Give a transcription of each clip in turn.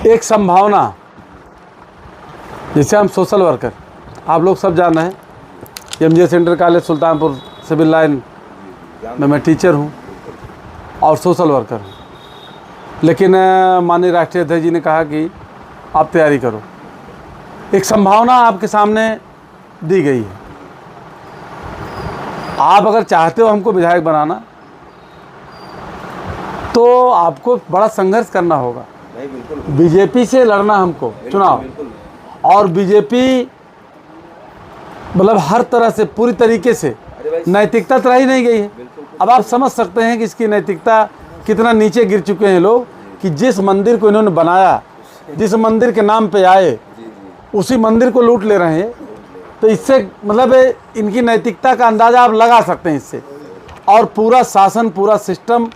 एक संभावना, जिसे हम सोशल वर्कर, आप लोग सब जान रहे हैं, MJ center college Sultanpur civil line में मैं टीचर हूँ और सोशल वर्कर हूँ। लेकिन माननीय राष्ट्रीय अध्यक्ष जी ने कहा कि आप तैयारी करो। एक संभावना आपके सामने दी गई है। आप अगर चाहते हो हमको विधायक बनाना तो आपको बड़ा संघर्ष करना होगा। बीजेपी से लड़ना हमको चुनाव, और बीजेपी मतलब हर तरह से पूरी तरीके से नैतिकता तो रही नहीं गई है। अब आप समझ सकते हैं कि इसकी नैतिकता कितना नीचे गिर चुके हैं लोग, कि जिस मंदिर को इन्होंने बनाया, जिस मंदिर के नाम पे आए, उसी मंदिर को लूट ले रहे हैं। तो इससे मतलब इनकी नैतिकता का अंदाज़ा आप लगा सकते हैं इससे। और पूरा शासन, पूरा सिस्टम,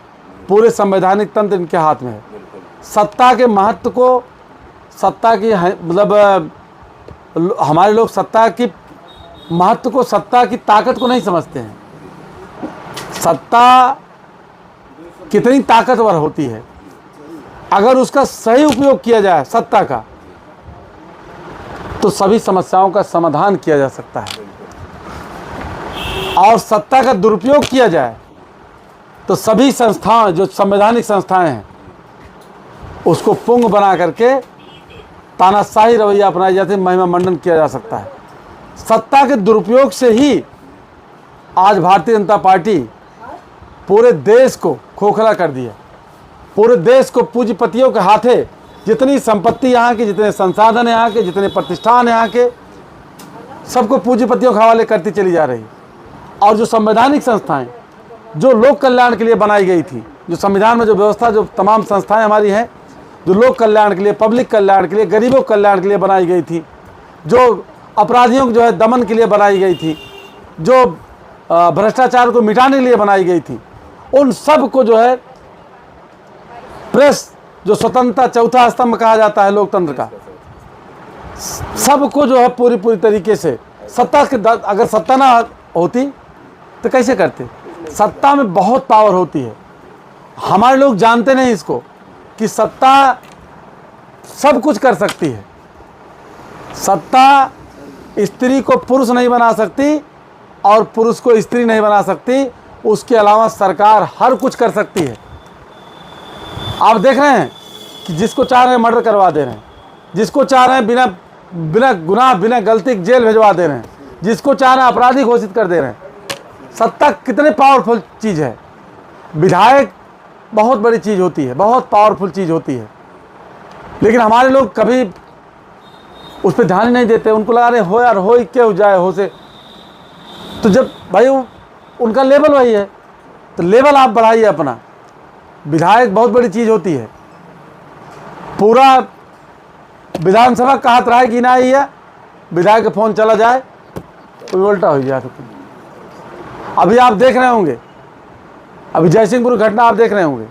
पूरे संवैधानिक तंत्र इनके हाथ में है। सत्ता के महत्व को, सत्ता की मतलब हमारे लोग सत्ता की महत्व को, सत्ता की ताकत को नहीं समझते हैं। सत्ता कितनी ताकतवर होती है, अगर उसका सही उपयोग किया जाए सत्ता का, तो सभी समस्याओं का समाधान किया जा सकता है। और सत्ता का दुरुपयोग किया जाए तो सभी संस्थाएं, जो संवैधानिक संस्थाएं हैं, उसको पुंग बना करके तानाशाही रवैया अपनाई जाती है, महिमा मंडन किया जा सकता है। सत्ता के दुरुपयोग से ही आज भारतीय जनता पार्टी पूरे देश को खोखला कर दिया। पूरे देश को पूंजीपतियों के हाथे, जितनी संपत्ति यहाँ की, जितने संसाधन यहाँ के, जितने प्रतिष्ठान यहाँ के, सबको पूंजीपतियों के हवाले करती चली जा रही। और जो संवैधानिक संस्थाएं, जो लोक कल्याण के लिए बनाई गई थी, जो संविधान में जो व्यवस्था, जो तमाम संस्थाएं हमारी हैं, जो लोक कल्याण के लिए, पब्लिक कल्याण के लिए, गरीबों कल्याण के लिए बनाई गई थी, जो अपराधियों को जो है दमन के लिए बनाई गई थी, जो भ्रष्टाचार को मिटाने के लिए बनाई गई थी, उन सब को जो है प्रेस, जो स्वतंत्रता चौथा स्तंभ कहा जाता है लोकतंत्र का, सबको जो है पूरी तरीके से सत्ता के, अगर सत्ता ना होती तो कैसे करते। सत्ता में बहुत पावर होती है। हमारे लोग जानते नहीं इसको, कि सत्ता सब कुछ कर सकती है। सत्ता स्त्री को पुरुष नहीं बना सकती और पुरुष को स्त्री नहीं बना सकती। उसके अलावा सरकार हर कुछ कर सकती है। आप देख रहे हैं कि जिसको चाह रहे हैं मर्डर करवा दे रहे हैं, जिसको चाह रहे हैं बिना गुनाह, बिना गलती के जेल भिजवा दे रहे हैं, जिसको चाह रहे हैं अपराधी घोषित कर दे रहे हैं। सत्ता कितने पावरफुल चीज़ है। विधायक बहुत बड़ी चीज़ होती है, बहुत पावरफुल चीज़ होती है, लेकिन हमारे लोग कभी उस पर ध्यान ही नहीं देते। उनको लगा रहे हो यार, हो ही क्या हो जाए, हो से। तो जब भाई उनका लेवल वही है, तो लेवल आप बढ़ाइए अपना। विधायक बहुत बड़ी चीज़ होती है। पूरा विधानसभा का हाथ राय गिनाई है, विधायक का फोन चला जाए तो उल्टा हो जाए। तो अभी आप देख रहे होंगे, अभी जयसिंहपुर घटना आप देख रहे होंगे,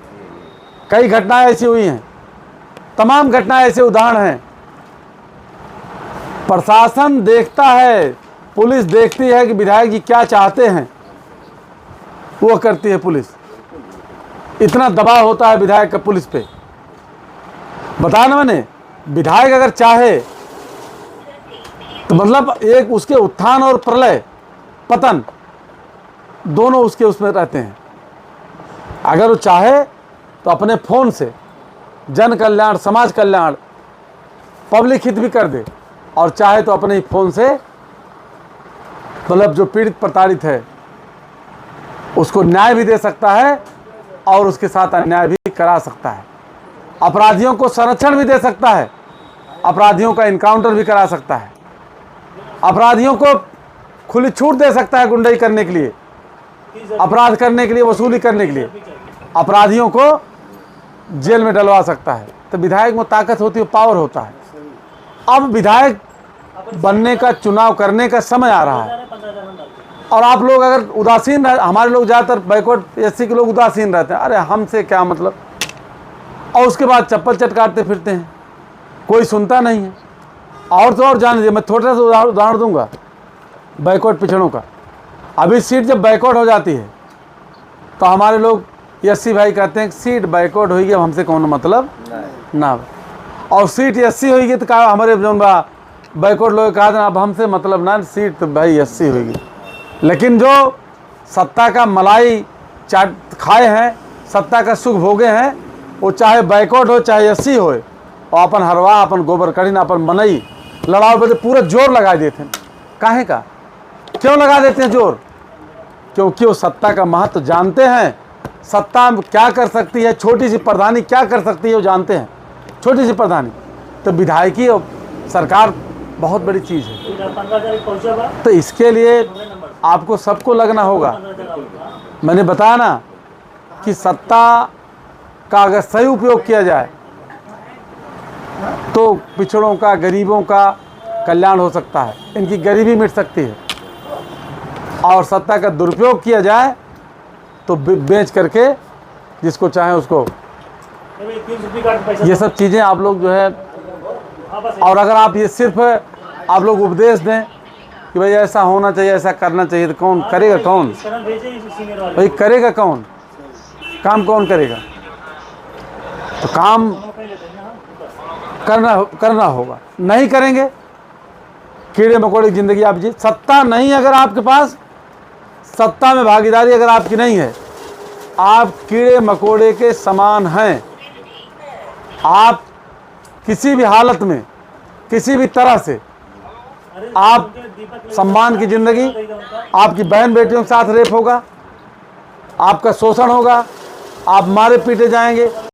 कई घटनाएं ऐसी हुई हैं, तमाम घटनाएं ऐसे उदाहरण हैं। प्रशासन देखता है, पुलिस देखती है कि विधायक जी क्या चाहते हैं, वो करती है पुलिस। इतना दबाव होता है विधायक का पुलिस पे। बताया ना मैंने, विधायक अगर चाहे तो मतलब एक उसके उत्थान और प्रलय, पतन, दोनों उसके उसमें रहते हैं। अगर वो चाहे तो अपने फ़ोन से जन कल्याण, समाज कल्याण, पब्लिक हित भी कर दे, और चाहे तो अपने ही फ़ोन से मतलब जो पीड़ित प्रताड़ित है उसको न्याय भी दे सकता है और उसके साथ अन्याय भी करा सकता है। अपराधियों को संरक्षण भी दे सकता है, अपराधियों का इनकाउंटर भी करा सकता है, अपराधियों को खुली छूट दे सकता है गुंडाई करने के लिए, अपराध करने के लिए, वसूली करने के लिए, अपराधियों को जेल में डलवा सकता है। तो विधायक में ताकत होती है, पावर होता है। अब विधायक बनने का, चुनाव करने का समय आ रहा है। और आप लोग अगर उदासीन रहे, हमारे लोग ज़्यादातर बैकवर्ड एससी के लोग उदासीन रहते हैं, अरे हमसे क्या मतलब, और उसके बाद चप्पल चटकाते फिरते हैं, कोई सुनता नहीं है। और तो और जान लीजिए, मैं थोड़ा सा उदाहरण दूंगा बैकवर्ड पिछड़ों का। अभी सीट जब बैकवर्ड हो जाती है तो हमारे लोग एससी भाई कहते हैं सीट बैकवर्ड होगी, अब हमसे कौन मतलब ना। और सीट 80 होगी तो कहा हमारे जो बैकवर्ड लोग कहा था अब हमसे मतलब ना, सीट तो भाई 80 होगी। लेकिन जो सत्ता का मलाई चाट खाए हैं, सत्ता का सुख भोगे हैं, वो चाहे बैकवर्ड हो चाहे 80 हो, और अपन हरवा, अपन गोबर कढ़ीन, अपन मनई लड़ाओ बजे पूरा जोर लगा देते हैं। काहे का क्यों लगा देते हैं जोर? क्योंकि वो सत्ता का महत्व जानते हैं। सत्ता क्या कर सकती है, छोटी सी प्रधानी क्या कर सकती है वो जानते हैं। छोटी सी प्रधानी तो विधायकी और सरकार बहुत बड़ी चीज़ है। तो इसके लिए आपको सबको लगना होगा। मैंने बताया ना कि सत्ता का अगर सही उपयोग किया जाए तो पिछड़ों का, गरीबों का कल्याण हो सकता है, इनकी गरीबी मिट सकती है। और सत्ता का दुरुपयोग किया जाए तो बेच करके जिसको चाहे उसको, ये सब चीज़ें आप लोग जो है, और अगर आप ये सिर्फ आप लोग उपदेश दें कि भाई ऐसा होना चाहिए, ऐसा करना चाहिए, तो कौन करेगा? कौन भाई करेगा? कौन काम कौन करेगा? तो काम करना होगा। नहीं करेंगे, कीड़े मकोड़े की ज़िंदगी आप जी। सत्ता नहीं अगर आपके पास, सत्ता में भागीदारी अगर आपकी नहीं है, आप कीड़े मकोड़े के समान हैं। आप किसी भी हालत में, किसी भी तरह से आप सम्मान की ज़िंदगी, आपकी बहन बेटियों के साथ रेप होगा, आपका शोषण होगा, आप मारे पीटे जाएंगे।